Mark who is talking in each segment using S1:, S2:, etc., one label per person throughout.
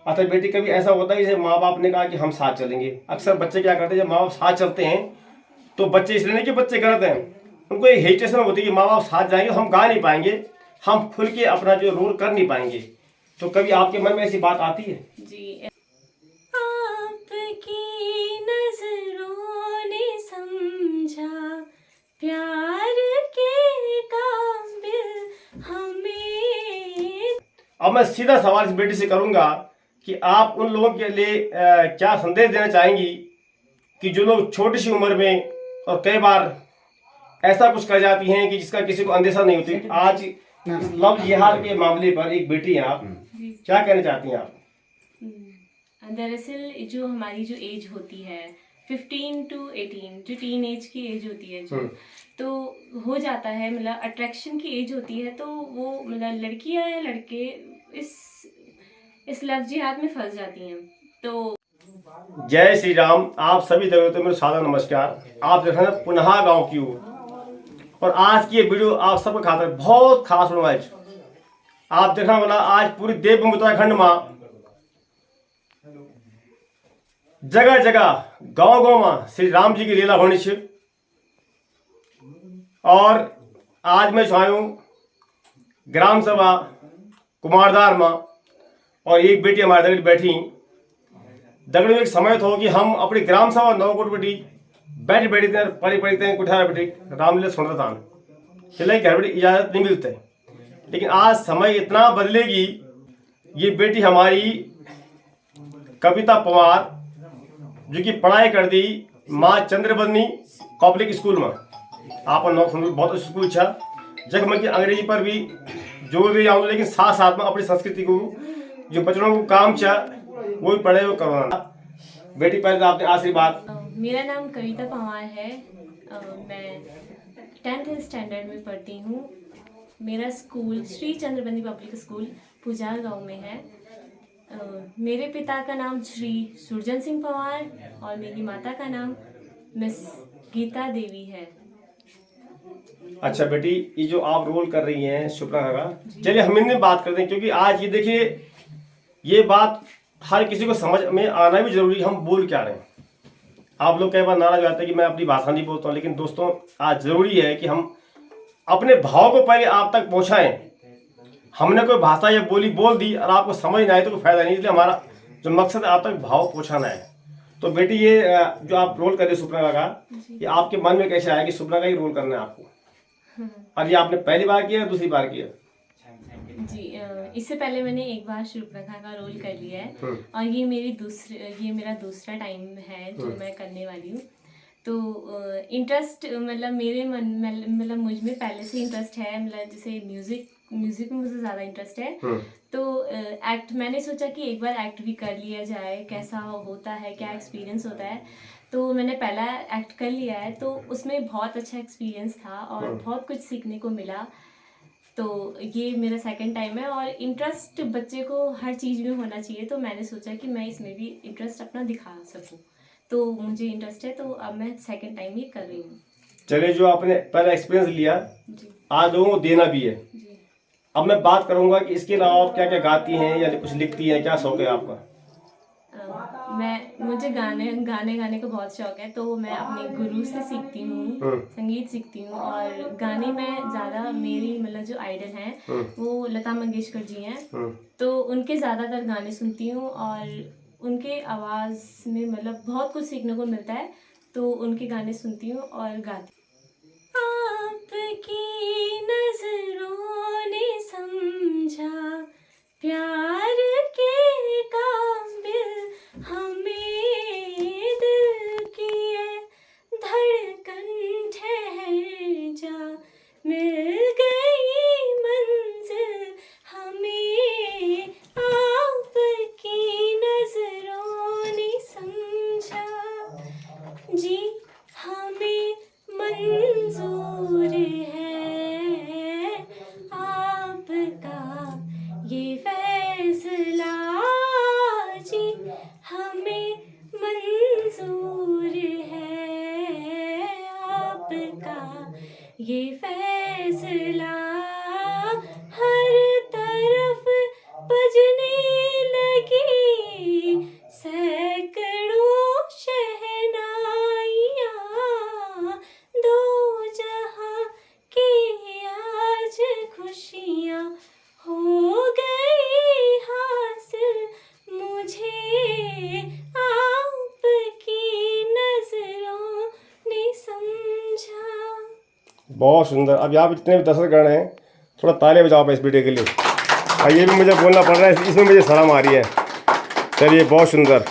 S1: अतः बेटी कभी ऐसा होता है जैसे माँ बाप ने कहा कि हम साथ चलेंगे, अक्सर बच्चे क्या करते हैं जब माँ बाप साथ चलते हैं तो बच्चे इसलिए नहीं कि बच्चे गलत हैं, उनको ये हेजिटेशन होती है कि माँ बाप साथ जाएंगे हम गा नहीं पाएंगे, हम खुल के अपना जो रोल कर नहीं पाएंगे। तो कभी आपके मन में ऐसी बात आती है?
S2: जी, आपकी नजरों ने समझा प्यार के काबिल हमें।
S1: अब मैं सीधा सवाल इस बेटी से करूंगा कि आप उन लोगों के लिए क्या संदेश देना चाहेंगी कि जो लोग छोटी सी उम्र में और कई बार ऐसा कुछ कर जाती हैं कि जिसका किसी को अंदेशा नहीं होती। आज लव जिहाद के मामले पर एक बेटी हैं आप, क्या कहना चाहती हैं आप?
S2: दरअसल जो हमारी जो एज होती है 15 to 18, जो टीन एज की एज होती है जो, तो हो जाता है मतलब अट्रैक्शन की एज होती है, तो वो मतलब लड़कियां या लड़के इस लव जिहाद में फंस जाती हैं। तो
S1: जय श्री राम। आप सभी दर्शकों को सादर नमस्कार। आप देख रहे हैं पुनः गांव की ओर, और आज की ये वीडियो आप सबको खातर बहुत खास होने वाली। आप देखना वाला आज पूरी देवभूमि उत्तराखंड में जगह जगह गांव गांव में श्री राम जी की लीला होनी छे। और आज मैं छायूं ग्राम सभा कुमारदार में, और एक बेटी हमारे दगड़ी बैठी दगड़ी में एक समय तो कि हम अपनी ग्राम सभा नवकोट बेटी बैठ बैठी थे परी पड़ी थे कुठारा बेटी रामलीला सुनता था, खिलाई घर बेटी इजाजत नहीं मिलते। लेकिन आज समय इतना बदलेगी, ये बेटी हमारी कविता पवार जो कि पढ़ाई कर दी माँ चंद्रबदनी पब्लिक स्कूल में, आप बहुत अच्छा स्कूल था जब मैं अंग्रेजी पर भी जोर भी आऊँ, लेकिन साथ साथ में अपनी संस्कृति को जो बच्चों को काम चाह वो भी पढ़े वो करवाना। बेटी पहले तो आपने आशीर्वाद।
S2: मेरा नाम कविता पवार है। मैं 10th स्टैंडर्ड में पढ़ती हूँ। मेरा स्कूल श्री चंद्रबंदी पब्लिक स्कूल पुजार गांव में है। मेरे पिता का नाम श्री सुरजन सिंह पवार और मेरी माता का नाम मिस गीता देवी है।
S1: अच्छा बेटी, ये जो आप रोल कर रही हैं सुप्रणा का, चलिए हम इनमें बात करते हैं, क्योंकि आज ये देखिए ये बात हर किसी को समझ में आना भी जरूरी है हम बोल क्या रहे हैं। आप लोग कई बार नाराज हो जाते हैं कि मैं अपनी भाषा नहीं बोलता हूँ, लेकिन दोस्तों आज जरूरी है कि हम अपने भाव को पहले आप तक पहुंचाएं। हमने कोई भाषा या बोली बोल दी और आपको समझ ना आए तो कोई फायदा नहीं, इसलिए हमारा जो मकसद है आप तक भाव पहुंचाना है। तो बेटी ये जो आप रोल कर रहे सुप्रणा का, ये आपके मन में कैसे आया कि सुप्रणा का ही रोल करना है आपको? और ये आपने पहली बार किया या दूसरी बार किया?
S2: जी, इससे पहले मैंने एक बार शूर्पणखा का रोल कर लिया है और ये मेरा दूसरा टाइम है जो मैं करने वाली हूँ। तो इंटरेस्ट मतलब मेरे मन मतलब मुझ में पहले से इंटरेस्ट है, मतलब जैसे म्यूजिक में मुझे ज़्यादा इंटरेस्ट है। तो एक्ट मैंने सोचा कि एक बार एक्ट भी कर लिया जाए, कैसा होता है, क्या एक्सपीरियंस होता है। तो मैंने पहला एक्ट कर लिया है, तो उसमें बहुत अच्छा एक्सपीरियंस था और बहुत कुछ सीखने को मिला। तो ये मेरा सेकंड टाइम है और इंटरेस्ट बच्चे को हर चीज़ में होना चाहिए, तो मैंने सोचा कि मैं इसमें भी इंटरेस्ट अपना दिखा सकूं, तो मुझे इंटरेस्ट है, तो अब मैं सेकंड टाइम ही कर रही हूँ।
S1: चलिए, जो आपने पहला एक्सपीरियंस लिया आज लोगों को देना भी है।
S2: जी।
S1: अब मैं बात करूंगा कि इसके अलावा आप क्या क्या गाती हैं या कुछ लिखती हैं, क्या शौक है आपका?
S2: मुझे गाने का बहुत शौक है, तो मैं अपने गुरु से सीखती हूँ, संगीत सीखती हूँ। और गाने में ज़्यादा मेरी मतलब जो आइडल हैं वो लता मंगेशकर जी हैं, तो उनके ज़्यादातर गाने सुनती हूँ और उनके आवाज़ में मतलब बहुत कुछ सीखने को मिलता है, तो उनके गाने सुनती हूँ और गाती हूँ। आपकी नजरों ने समझा प्यार के काबिल हमें, दिल की ये धड़कन ठहर जा, मिल गई मंजिल हमें, आपकी नजरों ने समझा जी हमें मंजूर है आपका ये फैसला।
S1: बहुत सुंदर। अब यहाँ पे जितने भी दर्शकगण हैं थोड़ा ताले बजाओ आप इस वीडियो के लिए। और ये भी मुझे बोलना पड़ रहा है, इसमें मुझे शर्म आ रही है। चलिए, बहुत सुंदर।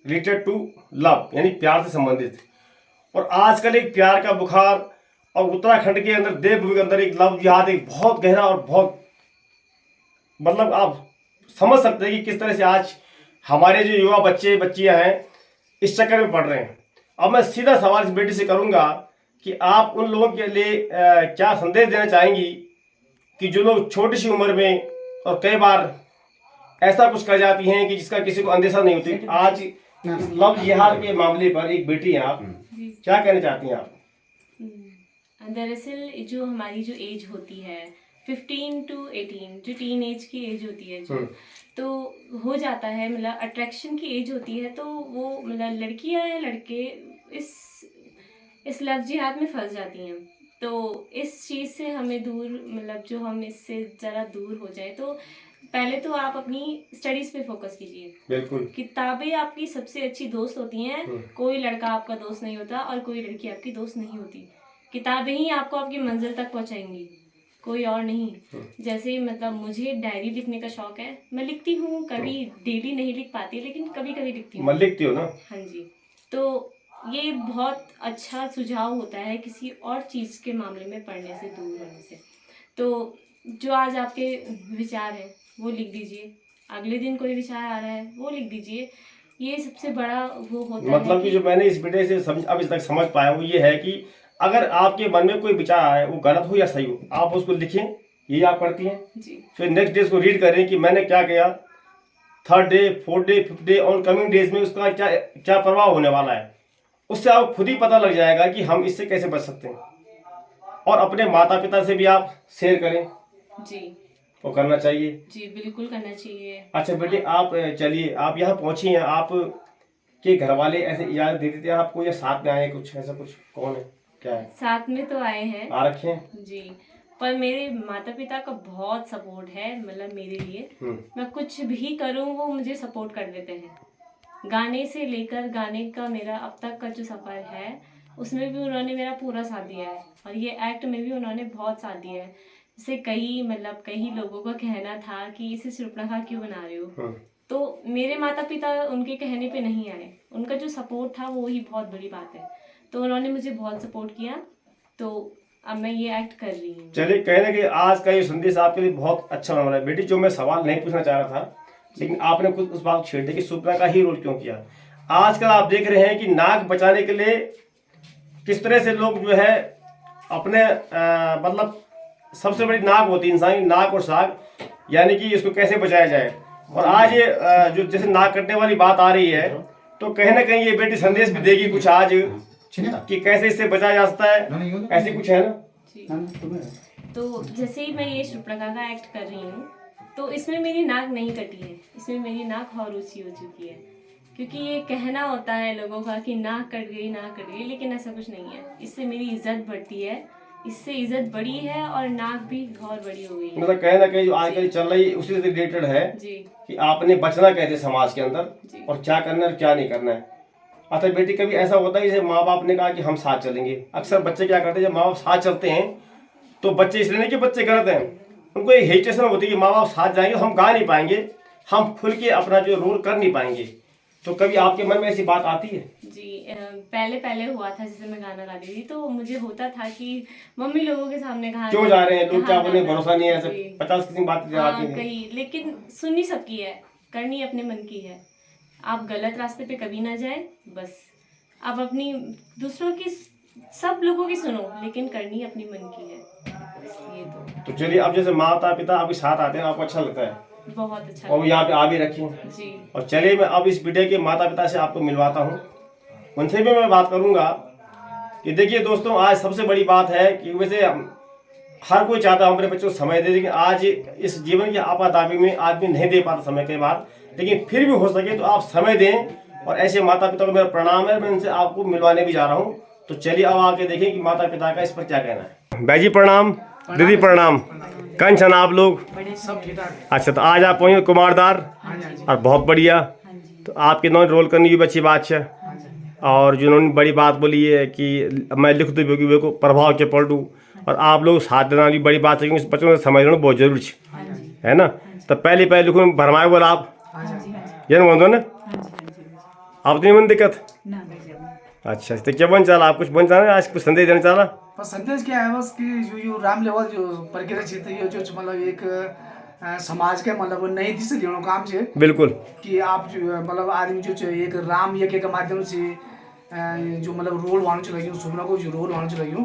S1: रिलेटेड टू लव यानी प्यार से संबंधित। और आजकल एक प्यार का बुखार और उत्तराखंड के अंदर देवभूमि के अंदर एक लव जिहाद एक बहुत गहरा और बहुत मतलब आप समझ सकते हैं कि किस तरह से आज हमारे जो युवा बच्चे बच्चियां हैं इस चक्कर में पड़ रहे हैं। अब मैं सीधा सवाल इस बेटी से करूंगा कि आप उन लोगों के लिए क्या संदेश देना चाहेंगी कि जो लोग छोटी सी उम्र में और कई बार ऐसा कुछ कर जाती हैं कि जिसका किसी को अंदेशा नहीं होती। आज लव जिहाद के मामले पर एक बेटी हैं आप, क्या कहना चाहती हैं आप?
S2: दरअसल जो हमारी जो एज होती है 15 to 18 जो टीन एज की एज होती है जो तो हो जाता है मतलब अट्रैक्शन की एज होती है, तो वो मतलब लड़कियां या लड़के इस लव जिहाद में फंस जाती हैं। तो इस चीज़ से हमें दूर मतलब जो हम इससे ज़रा दूर हो जाए तो पहले तो आप अपनी स्टडीज़ पे फोकस कीजिए।
S1: बिल्कुल।
S2: किताबें आपकी सबसे अच्छी दोस्त होती हैं, कोई लड़का आपका दोस्त नहीं होता और कोई लड़की आपकी दोस्त नहीं होती। किताबें ही आपको आपकी मंजिल तक पहुंचाएंगी, कोई और नहीं। जैसे मतलब मुझे डायरी लिखने का शौक है, मैं लिखती हूँ, कभी डेली नहीं लिख पाती लेकिन कभी कभी लिखती हूँ।
S1: लिखती हो ना?
S2: हाँ जी। तो ये बहुत अच्छा सुझाव होता है किसी और चीज़ के मामले में पढ़ने से दूर होने से। तो जो आज आपके विचार हैं वो लिख दीजिए, अगले दिन कोई विचार आ रहा है वो लिख दीजिए। ये सबसे बड़ा वो होता है
S1: मतलब कि जो मैंने इस वीडियो से अभी तक समझ पाया वो ये है कि अगर आपके मन में कोई विचार आए वो गलत हो या सही हो, आप उसको लिखें। यही आप करती हैं
S2: जी।
S1: फिर नेक्स्ट डे उसको रीड करें कि मैंने क्या किया, third day, fourth day, fifth day और कमिंग डेज में उसका क्या क्या प्रभाव होने वाला है। उससे आपको खुद ही पता लग जाएगा कि हम इससे कैसे बच सकते हैं। और अपने माता पिता से भी आप शेयर करें
S2: जी।
S1: वो करना चाहिए
S2: जी, बिल्कुल करना चाहिए।
S1: अच्छा बेटे, आप चलिए, आप यहाँ पहुंची हैं, आप के घर वाले ऐसे इजाजत दे देते हैं आपको या साथ में आए कुछ ऐसा कुछ? कौन है, क्या है?
S2: साथ में तो आए हैं,
S1: आ रखे हैं
S2: जी, पर मेरे माता पिता का बहुत सपोर्ट है मतलब मेरे लिए। मैं कुछ भी करूं वो मुझे सपोर्ट कर देते हैं। गाने से लेकर गाने का मेरा अब तक का जो सफ़र है उसमें भी उन्होंने मेरा पूरा साथ दिया है और ये एक्ट में भी उन्होंने बहुत साथ दिया है। जैसे कई लोगों का कहना था कि इसे सुर्पणखा क्यों बना रहे हो, तो मेरे माता पिता उनके कहने पे नहीं आए। उनका जो सपोर्ट था वो ही बहुत बड़ी बात है। तो उन्होंने मुझे बहुत सपोर्ट किया, तो अब मैं ये एक्ट कर रही हूँ। चलिए,
S1: कहने कि आज का ये संदेश आपके लिए बहुत अच्छा होने वाला है। बेटी, जो मैं सवाल नहीं पूछना चाह रहा था लेकिन आपने कुछ उस बात छेड़ दी कि सुर्पणखा का ही रोल क्यों किया। आजकल आप देख रहे हैं कि नाक बचाने के लिए किस तरह से लोग जो है अपने मतलब सबसे बड़ी नाक होती है इंसान की, नाक और साग, यानी कि इसको कैसे बचाया जाए। और आज ये जो जैसे नाक कटने वाली बात आ रही है तो कहीं ना कहीं ये बेटी संदेश भी देगी कुछ आज कि कैसे इससे बचाया जा सकता है, ऐसे कुछ है ना।
S2: तो जैसे ही मैं ये सुर्पणखा का एक्ट कर रही हूँ तो इसमें मेरी नाक नहीं कटी है, इसमें मेरी नाक और ऊंची हो चुकी है। क्योंकि ये कहना होता है लोगों का कि नाक कट गई, लेकिन ऐसा कुछ नहीं है। इससे मेरी इज्जत बढ़ती है, इससे इज्जत बढ़ी है और नाक भी और बड़ी हो गई है।
S1: मतलब कहीं ना कहीं जो आजकल चल रही है उसी से रिलेटेड है जी कि आपने बचना कैसे समाज के अंदर और क्या करना है और क्या नहीं करना है। अच्छा बेटी, कभी ऐसा होता है जैसे माँ बाप ने कहा कि हम साथ चलेंगे, अक्सर बच्चे क्या करते हैं जब माँ बाप साथ चलते हैं तो बच्चे इसलिए नहीं कि बच्चे गलत हैं, उनको एक हेजिटेशन होती है कि माँ बाप साथ जाएंगे हम गा नहीं पाएंगे, हम खुल के अपना जो रोल कर नहीं पाएंगे। तो कभी आपके मन में ऐसी बात आती है?
S2: जी, पहले हुआ था। जैसे मैं गाना गा रही थी तो मुझे होता था कि मम्मी लोगों के सामने कहा
S1: क्यों जा रहे हैं लोग, क्या बोले, भरोसा नहीं है, ऐसे 50 किस्म बातें आती हैं
S2: कहीं, लेकिन सुननी सबकी है, करनी अपने मन की है। आप गलत रास्ते पे कभी ना जाए, बस आप अपनी दूसरों की सब लोगों की सुनो लेकिन करनी अपनी मन की है। ये तो
S1: चलिए, अब जैसे माता पिता आपके साथ आते हैं आपको अच्छा लगता है?
S2: बहुत अच्छा।
S1: और यहाँ पे आ भी रखी
S2: जी।
S1: और चलिए मैं अब इस बेटे के माता पिता से आपको मिलवाता हूँ, उनसे भी मैं बात करूँगा कि देखिए दोस्तों, आज सबसे बड़ी बात है कि वैसे हर कोई चाहता है अपने बच्चों को समय दे, लेकिन आज इस जीवन की आपादाबी में आदमी नहीं दे पाता समय के बाद, लेकिन फिर भी हो सके तो आप समय दें। और ऐसे माता पिता को मेरा प्रणाम है, मैं उनसे आपको मिलवाने भी जा रहा हूँ। तो चलिए अब आके देखें कि माता पिता का इस पर क्या कहना है। भाई जी प्रणाम, दीदी प्रणाम, कौन छन आप लोग?
S3: सब ठीक ठाक।
S1: अच्छा, तो आज आप पहुँचे कुमारदार और बहुत बढ़िया। तो आपके नौ रोल करने की भी अच्छी बात है। और जिन्होंने बड़ी बात बोली है कि मैं लिख दूँ क्योंकि वे को प्रभाव के पढ़ दूँ, और आप लोग साथ देना भी बड़ी बात है क्योंकि बच्चों को समझना बहुत जरूरी है ना। तो पहले पहले लिखो भरमाए बोला आप ये ना बोल ना आप तो नहीं मन दिक्कत। अच्छा तो क्या बन चला आप कुछ बन चला आज कुछ संदेश देना चाह रहा?
S3: बस संदेश क्या है बस कि यो राम लेवल जो प्रक्रिया क्षेत्र यो जो मतलब एक समाज के मतलब नई दिशा लेने काम छे
S1: बिल्कुल
S3: कि आप मतलब आदमी जो एक राम यज्ञ के माध्यम से जो मतलब रोल वाणु चलाइयो सुमना को जो रोल वाणु चलाइयो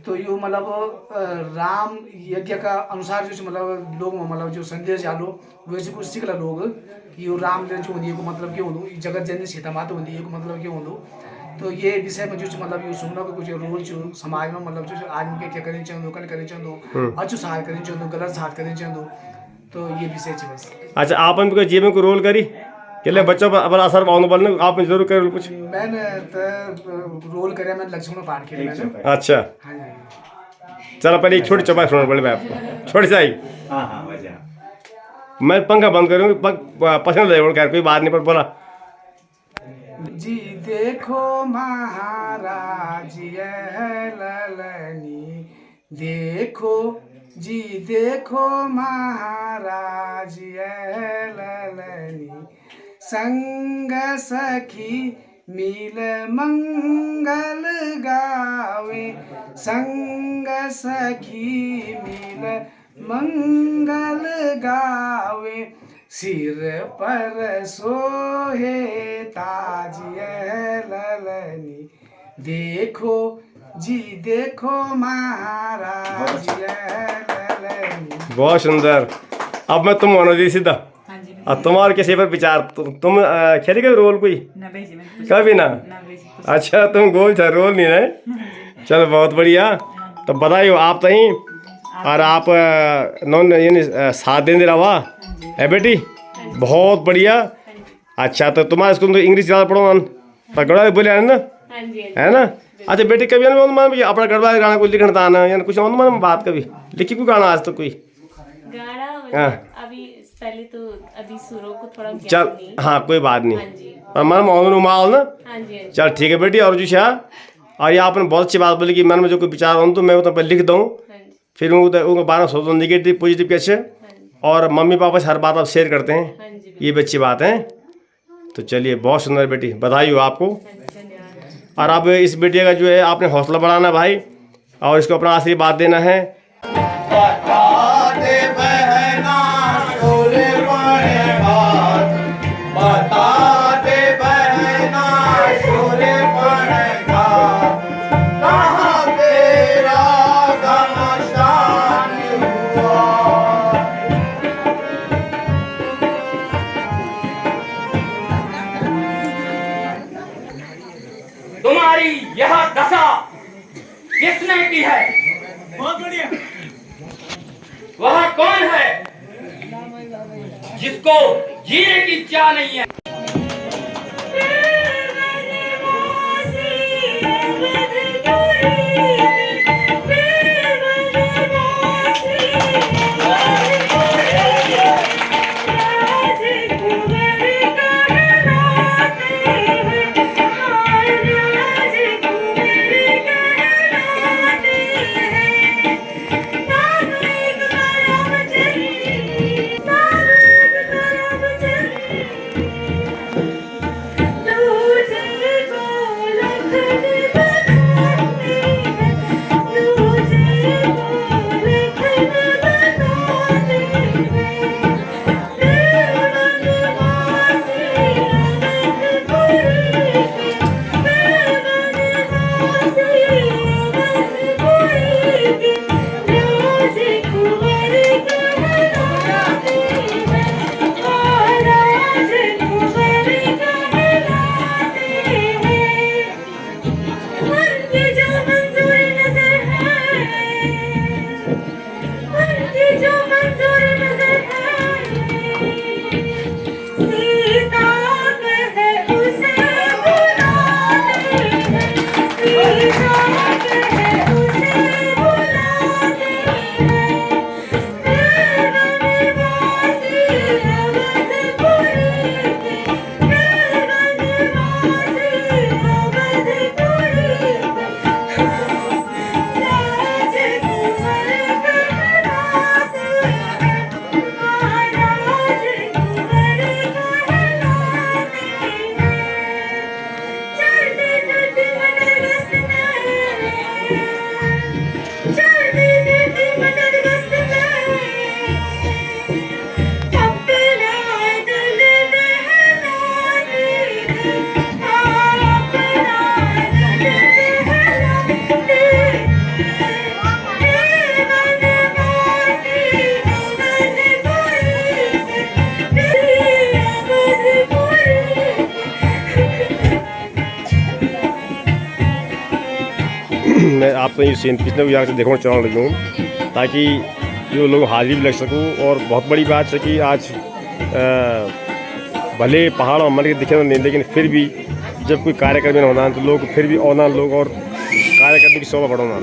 S3: तो यो मतलब राम यज्ञ का अनुसार जो मतलब लोग मतलब जो संदेश डालो वैसे कुछ सीखला लोग कि यो राम ले जो होनी को मतलब क्यों होलो जगत जननी सीता माता होनी को मतलब क्यों होलो। तो ये विषय में जो मतलब यो सुमना को कुछ रोल जो समाज में मतलब जो आदमी के क्या करनी चाहिए कल करनी चाहिए अच्छो साथ करनी चाहिए गलत साथ करनी चाहिए तो ये विषय है बस।
S1: अच्छा आपन को जीवन को रोल करी के लिए बच्चों पर अपना असर पाउन बोलने आप जरूर कर कुछ
S3: मैंने तो रोल करे मैं लक्ष्मण पाठ खेले मैंने।
S1: अच्छा
S3: हाँ जी
S1: चलो पहले एक छोटी चौपाई सुनाना पड़े मैं आपको छोटी सी मैं पंखा बंद करूँगी पसंद है खैर कोई बात नहीं पर बोला।
S3: जी देखो महाराज यह ललनी देखो जी देखो महाराज यह ललनी संग सखी मिल मंगल गावे संग सखी मिल मंगल गावे सिर पर सोहे ताज यह ललनी देखो जी देखो महाराज यह ललनी।
S1: बहुत सुंदर। अब मैं तुम होना दी सीधा और तुम्हारे किसी पर विचार तुम खेली कभी रोल कोई कभी ना? अच्छा तुम गोल था रोल नहीं है चलो बहुत बढ़िया। तो बताइए आप तहीं और आप नॉन यानी साथ देने रहा है बेटी बहुत बढ़िया। अच्छा तो तुम्हारे स्कूल तो इंग्लिश ज़्यादा पढ़ो पर गड़ा बोले है ना है ना। अच्छा बेटी कभी अपना गड़बड़ा गाना कोई लिखना था ना या कुछ मन बात कभी लिखी कोई गाना आज तो कोई
S2: गाना अभी पहले तो अभी सुरों को थोड़ा
S1: चल हाँ कोई बात नहीं पर मन में माहौल ना चल ठीक है बेटी। और जो और ये आपने बहुत अच्छी बात बोली कि मन में जो कोई विचार हो तो मैं तो लिख दूँ फिर उनको बारह सोचो निगेटिव पॉजिटिव कैसे और मम्मी पापा से हर बात आप शेयर करते हैं ये भी अच्छी बात है। तो चलिए बहुत सुंदर बेटी बधाई हो आपको। और अब इस बेटी का जो है आपने हौसला बढ़ाना भाई और इसको अपना आशीर्वाद देना है।
S4: तुम्हारी यह दशा किसने की है? बहुत बढ़िया। वह कौन है जिसको जीने की चाह नहीं है?
S1: मैं आप तो ये सीन पिछले भी से देखो चलाने लगी हूँ ताकि जो लोग हाजिरी भी लग सकूँ। और बहुत बड़ी बात है कि आज भले पहाड़ और मंदिर दिखे नहीं, लेकिन फिर भी जब कोई कार्यक्रम में होना तो लोग फिर भी औना लोग और कार्य करने की शोभा बढ़ाना।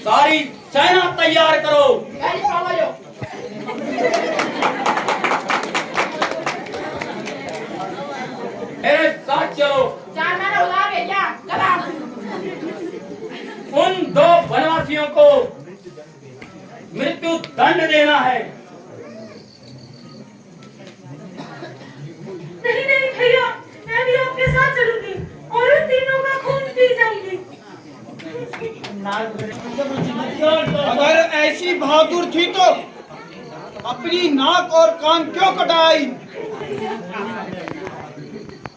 S4: सारी सेना तैयार करो। मेरे साथ चलो। उन दो वनवासियों को मृत्यु दंड देना है।
S5: नहीं नहीं भैया, मैं भी आपके साथ चलूंगी और उन तीनों का खून पी जाऊंगी।
S6: अगर ऐसी बहादुर थी तो अपनी नाक और कान क्यों कटाई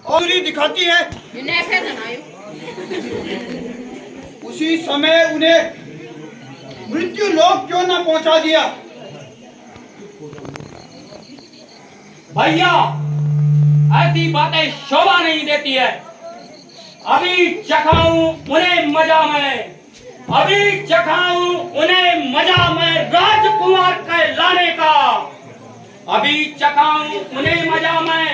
S6: और दिखाती है। उसी समय उन्हें मृत्यु लोक क्यों न पहुंचा दिया।
S4: भैया ऐसी बातें शोभा नहीं देती है। अभी चखाऊं उन्हें मजा में, अभी चखाऊं उन्हें मजा में राजकुमार कहलाने का, अभी चखाऊं उन्हें मजा में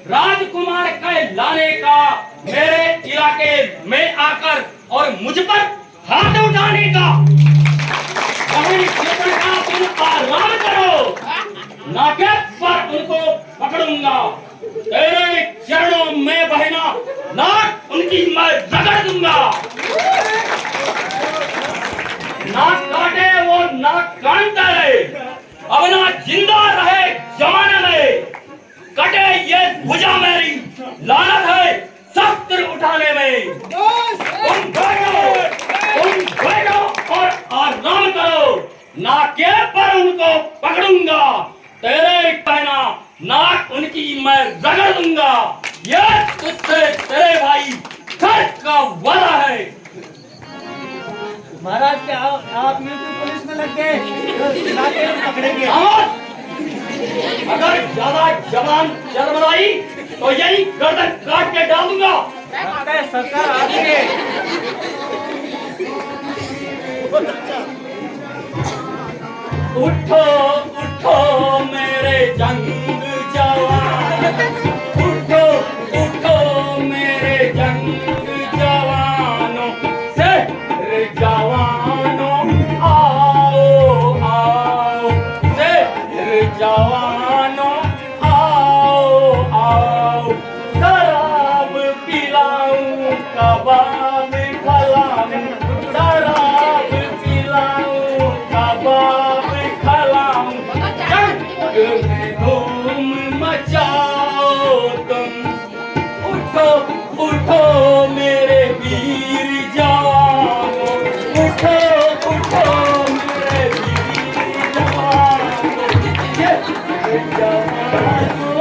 S4: राजकुमार कहलाने का। मेरे इलाके में आकर और मुझ पर हाथ उठाने का। तुम आराम करो, नाके पर उनको पकड़ूंगा। तेरे चरणों में बहना नाक उनकी मैं रगड़ दूंगा। नाक काटे वो नाक काटता रहे, अब ना जिंदा रहे जमाने में। कटे ये भुजा मेरी, लानत है शस्त्र उठाने में। तुम बैठो और आराम करो, नाके पर उनको पकड़ूंगा। तेरे कहना नाक उनकी मैं रगड़ दूंगा। ये तुझसे तेरे भाई खर्च का वादा है।
S6: महाराज क्या आप यूपी पुलिस में लग गए? पकड़ेंगे।
S4: अगर ज्यादा जबान चरमराई तो यही गर्दन काट के डाल दूंगा।
S6: सरकार आगे
S4: उठो उठो मेरे जंग जवान, उठो उठो मेरे जंग जवानों, शेर जवानों आओ आओ, शेर जवानों आओ आओ, शराब पिलाऊं कबाब खिलाऊं, शराब पिलाऊं कबाब खिलाऊं, जंग में धूम मचाओ तुम। उठो उठो मेरे वीर जवानों, उठो उठो मेरे वीर जवानों, ये जवानों